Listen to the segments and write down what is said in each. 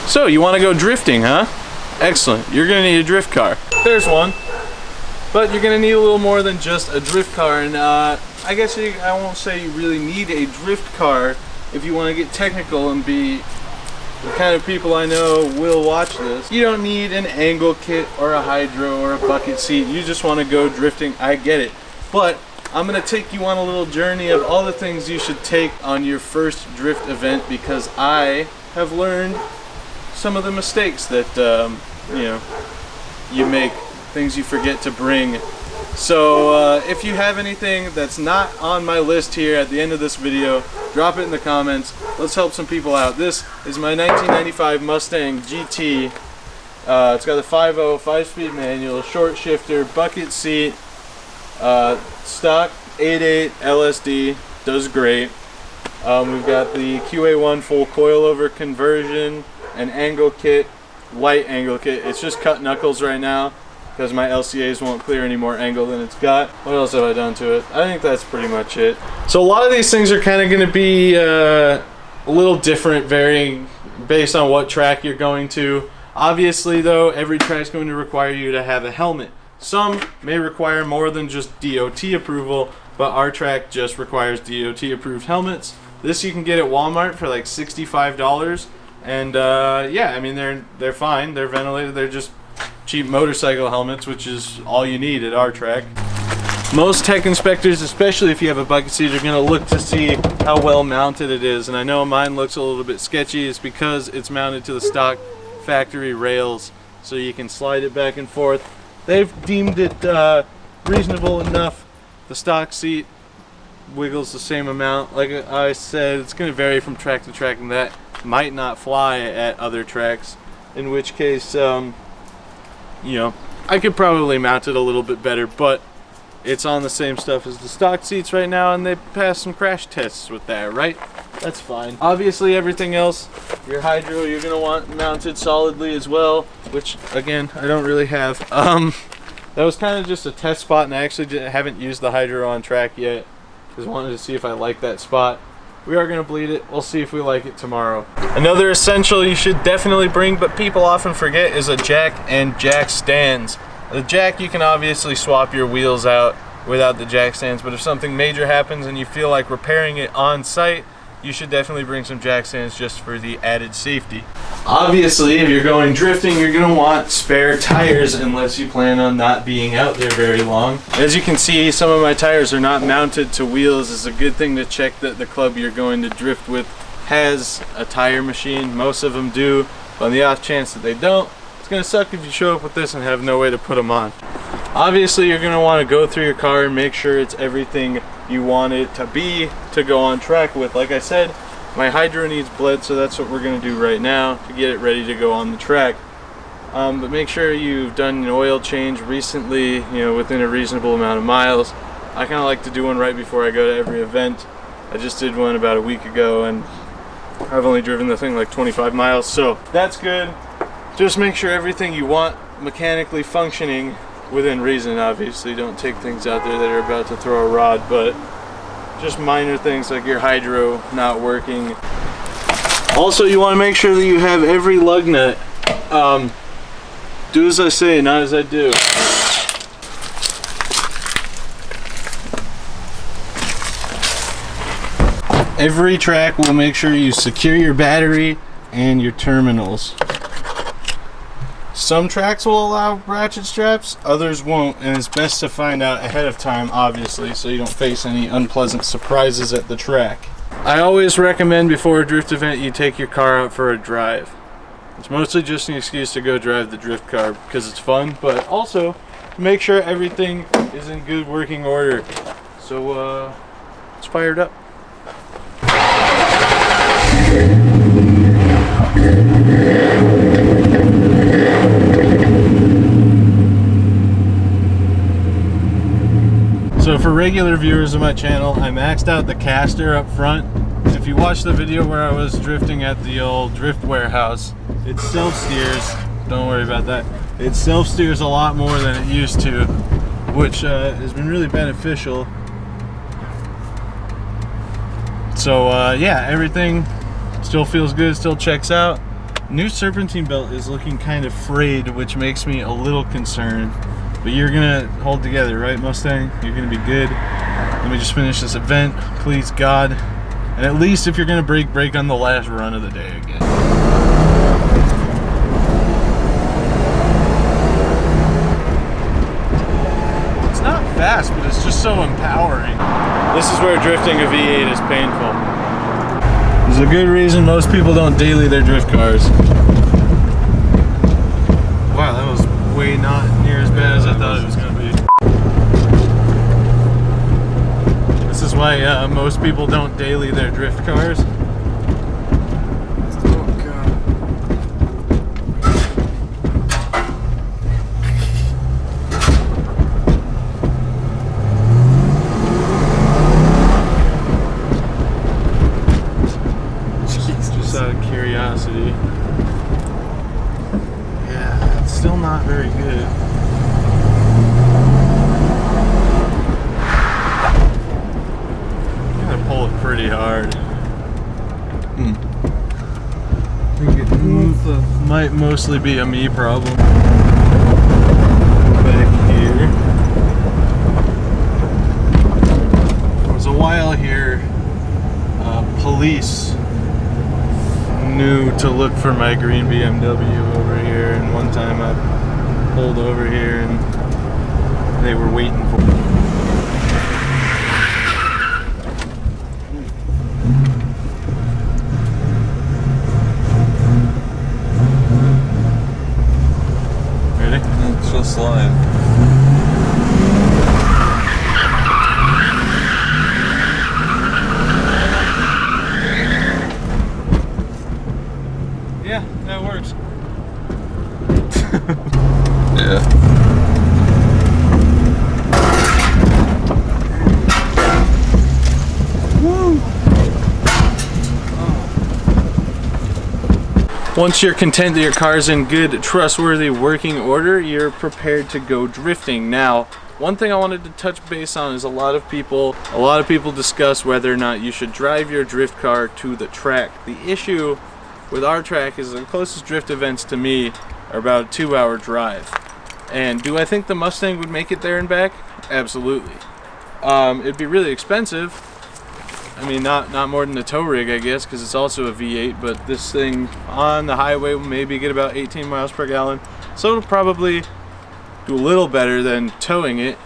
So you want to go drifting, huh? Excellent. You're going to need a drift car. There's one. But you're going to need a little more than just a drift car. And I guess I won't say you really need a drift car if you want to get technical and be the kind of people I know will watch this. You don't need an angle kit or a hydro or a bucket seat. You just want to go drifting. I get it. But I'm going to take you on a little journey of all the things you should take on your first drift event, because I have learned some of the mistakes that you make, things you forget to bring. So if you have anything that's not on my list here at the end of this video, drop it in the comments. Let's help some people out. This is my 1995 Mustang GT. It's got a 5.0 5-speed manual, short shifter, bucket seat, stock 8.8 LSD, does great. We've got the QA1 full coilover conversion, an angle kit, light angle kit. It's just cut knuckles right now because my LCAs won't clear any more angle than it's got. What else have I done to it? I think that's pretty much it. So a lot of these things are kind of going to be a little different, varying based on what track you're going to. Obviously though, every track is going to require you to have a helmet. Some may require more than just DOT approval, but our track just requires DOT approved helmets. This you can get at Walmart for like $65, and yeah, I mean they're fine. They're ventilated. They're just cheap motorcycle helmets, which is all you need at our track. Most tech inspectors, especially if you have a bucket seat, are going to look to see how well mounted it is, and I know mine looks a little bit sketchy. It's because it's mounted to the stock factory rails, so you can slide it back and forth. They've deemed it reasonable enough. The stock seat wiggles the same amount. Like I said, it's going to vary from track to track, and that might not fly at other tracks, in which case you know, I could probably mount it a little bit better, but it's on the same stuff as the stock seats right now, and they passed some crash tests with that, right? That's fine. Obviously everything else, your hydro, you're going to want mounted solidly as well, which again I don't really have. That was kind of just a test spot, and I actually haven't used the hydro on track yet, because I wanted to see if I like that spot. We are going to bleed it. We'll see if we like it tomorrow. Another essential you should definitely bring, but people often forget, is a jack and jack stands. The jack, you can obviously swap your wheels out without the jack stands, but if something major happens and you feel like repairing it on site, you should definitely bring some jack stands just for the added safety. Obviously, if you're going drifting, you're going to want spare tires unless you plan on not being out there very long. As you can see, some of my tires are not mounted to wheels. It's a good thing to check that the club you're going to drift with has a tire machine. Most of them do, but on the off chance that they don't, it's going to suck if you show up with this and have no way to put them on. Obviously, you're going to want to go through your car and make sure it's everything you want it to be to go on track with. Like I said, my hydro needs bled, so that's what we're going to do right now to get it ready to go on the track. But make sure you've done an oil change recently, you know, within a reasonable amount of miles. I kind of like to do one right before I go to every event. I just did one about a week ago, and I've only driven the thing like 25 miles, so that's good. Just make sure everything you want mechanically functioning within reason. Obviously, don't take things out there that are about to throw a rod, but just minor things like your hydro not working. Also, you want to make sure that you have every lug nut. Do as I say, not as I do. Every track will make sure you secure your battery and your terminals. Some tracks will allow ratchet straps, others won't, and it's best to find out ahead of time, obviously, so you don't face any unpleasant surprises at the track. I always recommend before a drift event you take your car out for a drive. It's mostly just an excuse to go drive the drift car because it's fun, but also to make sure everything is in good working order. So let's fire it up. So for regular viewers of my channel, I maxed out the caster up front. If you watch the video where I was drifting at the old drift warehouse, it self-steers. Don't worry about that. It self-steers a lot more than it used to, which has been really beneficial. So yeah, everything still feels good, still checks out. New serpentine belt is looking kind of frayed, which makes me a little concerned. But you're gonna hold together, right, Mustang? You're gonna be good. Let me just finish this event, please God. And at least if you're gonna brake on the last run of the day again. It's not fast, but it's just so empowering. This is where drifting a V8 is painful. There's a good reason most people don't daily their drift cars. Wow, that was way not near as bad as I thought it was going to be. This is why most people don't daily their drift cars. Oh God. Just out of curiosity. Yeah, it's still not very good. I'm gonna pull it pretty hard. I think it might mostly be a me problem. Back here. There was a while here, police knew to look for my green BMW over here, and one time I pulled over here and they were waiting for me. Ready? It's just slide. Yeah, that works. Yeah. Woo! Once you're content that your car's in good, trustworthy working order, you're prepared to go drifting. Now, one thing I wanted to touch base on is a lot of people discuss whether or not you should drive your drift car to the track. The issue with our track is the closest drift events to me are about a 2-hour drive. And do I think the Mustang would make it there and back? Absolutely. It'd be really expensive. I mean, not more than a tow rig, I guess, because it's also a V8, but this thing on the highway will maybe get about 18 miles per gallon. So it'll probably do a little better than towing it,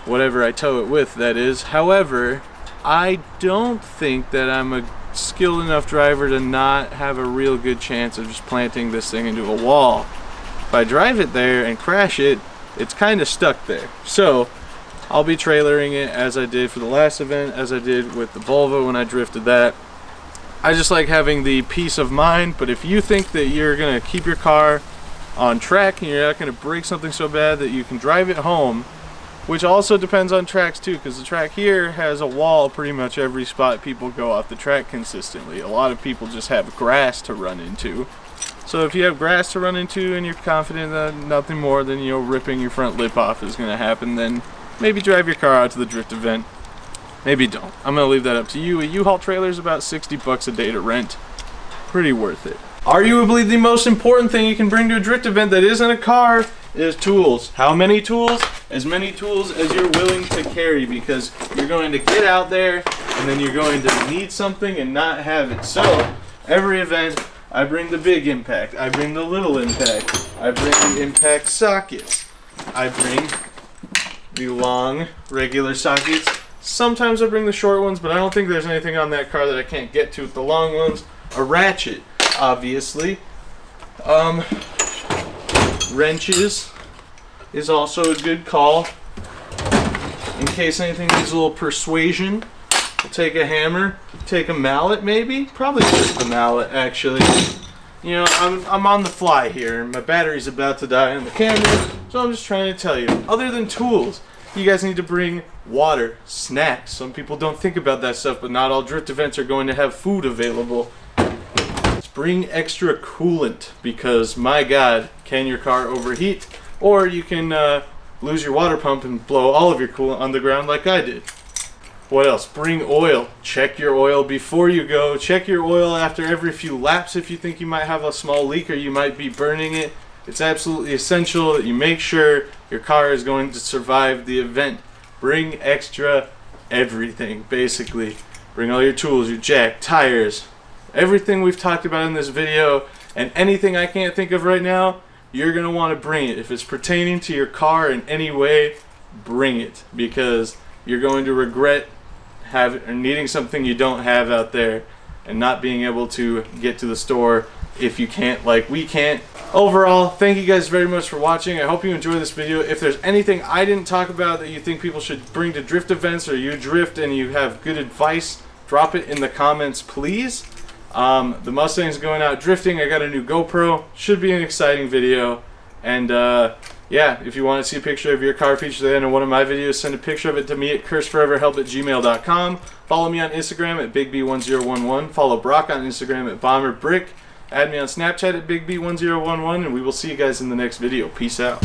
whatever I tow it with, that is. However, I don't think that I'm a skilled enough driver to not have a real good chance of just planting this thing into a wall. If I drive it there and crash it, it's kind of stuck there. So I'll be trailering it as I did for the last event, as I did with the Volvo when I drifted that. I just like having the peace of mind, but if you think that you're gonna keep your car on track and you're not gonna break something so bad that you can drive it home, which also depends on tracks too, because the track here has a wall pretty much every spot people go off the track consistently. A lot of people just have grass to run into. So if you have grass to run into and you're confident that nothing more than, you know, ripping your front lip off is going to happen, then maybe drive your car out to the drift event. Maybe don't. I'm going to leave that up to you. A U-Haul trailer is about 60 bucks a day to rent. Pretty worth it. Arguably the most important thing you can bring to a drift event that isn't a car is tools. How many tools? As many tools as you're willing to carry, because you're going to get out there and then you're going to need something and not have it. So every event I bring the big impact, I bring the little impact, I bring the impact sockets, I bring the long regular sockets. Sometimes I bring the short ones, but I don't think there's anything on that car that I can't get to with the long ones. A ratchet, obviously. Wrenches is also a good call in case anything needs a little persuasion. We'll take a hammer, take a mallet maybe, probably just the mallet actually. You know, I'm on the fly here and my battery's about to die on the camera, so I'm just trying to tell you, other than tools, you guys need to bring water, snacks. Some people don't think about that stuff, but not all drift events are going to have food available. Bring extra coolant, because my God, can your car overheat? Or you can lose your water pump and blow all of your coolant on the ground like I did. What else? Bring oil. Check your oil before you go. Check your oil after every few laps if you think you might have a small leak or you might be burning it. It's absolutely essential that you make sure your car is going to survive the event. Bring extra everything, basically. Bring all your tools, your jack, tires, everything we've talked about in this video, and anything I can't think of right now, you're going to want to bring it. If it's pertaining to your car in any way, bring it, because you're going to regret needing something you don't have out there and not being able to get to the store if you can't, like we can't. Overall, thank you guys very much for watching. I hope you enjoyed this video. If there's anything I didn't talk about that you think people should bring to drift events, or you drift and you have good advice, drop it in the comments, please. The Mustang's going out drifting. I got a new GoPro. Should be an exciting video. And yeah, if you want to see a picture of your car featured in one of my videos, send a picture of it to me at curseforeverhelp@gmail.com. Follow me on Instagram at BigB1011. Follow Brock on Instagram at BomberBrick. Add me on Snapchat at BigB1011, and we will see you guys in the next video. Peace out.